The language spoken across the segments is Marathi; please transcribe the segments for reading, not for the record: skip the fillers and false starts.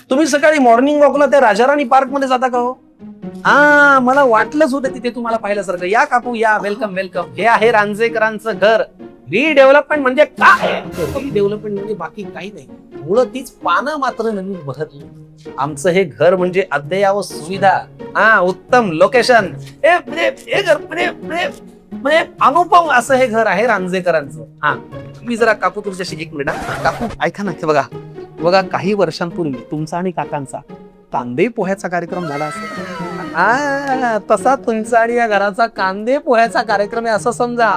तुम्ही सकाळी मॉर्निंग वॉकला त्या राजाराणी पार्क मध्ये जाता का हो? हा, मला वाटलंच होतं तिथे तुम्हाला पाहिल्यासारखं. या काकू या, वेलकम वेलकम. हे आहे रांजेकरांचं घर. रिडेव्हलपमेंट म्हणजे काय? रिडेव्हलपमेंट म्हणजे बाकी काही नाही, मुळं तीच पानं मात्र नवीन बदलली. आमचं हे घर म्हणजे अद्ययावत सुविधा, हा, उत्तम लोकेशन, म्हणजे अनुपम असं हे घर आहे रांजेकरांचं. हा, मी जरा काकू तुमच्याशी एक मिनिट. काकू ऐका ना, हे बघा बघा, काही वर्षांपूर्वी तुमचा आणि काकांचा कांदे पोह्याचा कार्यक्रम झाला असेल. तसा तुमचा आणि या घराचा कांदे पोह्याचा कार्यक्रम आहे असं समजा.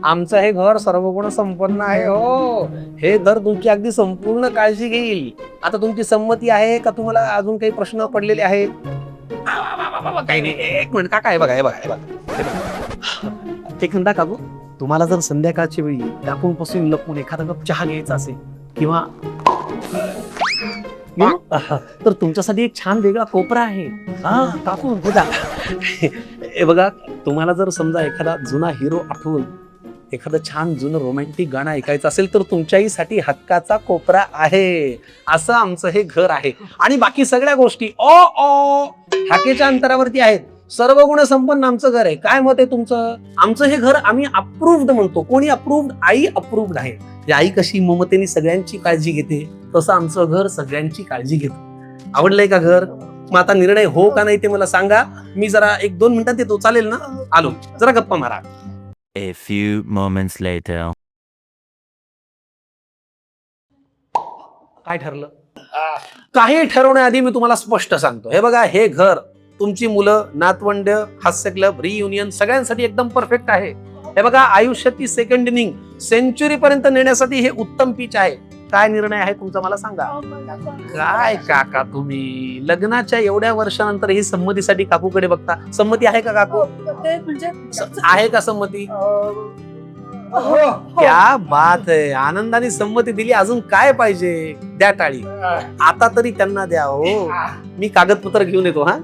आमचं हे घर सर्वगुण संपन्न आहे हो. हे घर तुमची अगदी संपूर्ण काळजी घेईल. आता तुमची संमती आहे का? तुम्हाला अजून काही प्रश्न पडलेले आहेत? काही नाही, एक मिनिट काका, हे बघा हे बघा हे बघा. एक मिनिट काकू, तुम्हाला जर संध्याकाळच्या वेळी काकूंपासून लपून एखादा कप चहा घ्यायचा असेल किंवा तर तुमच्यासाठी एक छान वेगळा कोपरा आहे. हा काकू बघा, हे बघा, तुम्हाला जर समजा एखादा जुना हिरो आठवून एखादं छान जुनं रोमॅन्टिक गाणं ऐकायचं असेल तर तुमच्याही साठी हक्काचा कोपरा आहे. असं आमचं हे घर आहे. आणि बाकी सगळ्या गोष्टी हाकेच्या अंतरावरती आहेत. सर्व गुण संपन्न आमचं घर आहे. काय मत आहे तुमचं? आमचं हे घर आम्ही अप्रूव्ड म्हणतो. कोणी अप्रूव्ड? आई अप्रूव्ड आहे. आई कशी ममतेने सगळ्यांची काळजी घेते, तसं आमचं घर सगळ्यांची काळजी घेतं. आवडलंय का घर? मग आता निर्णय हो का नाही ते मला सांगा. मी जरा 1-2 मिनिटात येतो, चालेल ना? आलो, जरा गप्पा मारा. A few moments later. काय ठरलं? काही ठरवण्याआधी मी तुम्हाला स्पष्ट सांगतो. हे बघा, हे घर तुमची मुलं, नातवंड, हास्य क्लब, रियुनियन सगळ्यांसाठी एकदम परफेक्ट आहे. हे बघा, आयुष्याची सेकंड इनिंग सेंचुरी पर्यंत नेण्यासाठी हे उत्तम पिच आहे. काय निर्णय आहे तुमचा मला सांगा. काय काका, तुम्ही लग्नाच्या एवढ्या वर्षानंतर ही संमतीसाठी काकूकडे बघता. संमती आहे का काकू? आहे का संमती? क्या बात आहे, आनंदाने संमती दिली. अजून काय पाहिजे? द्या टाळी. आता तरी त्यांना द्या हो. मी कागदपत्र घेऊन येतो. हा.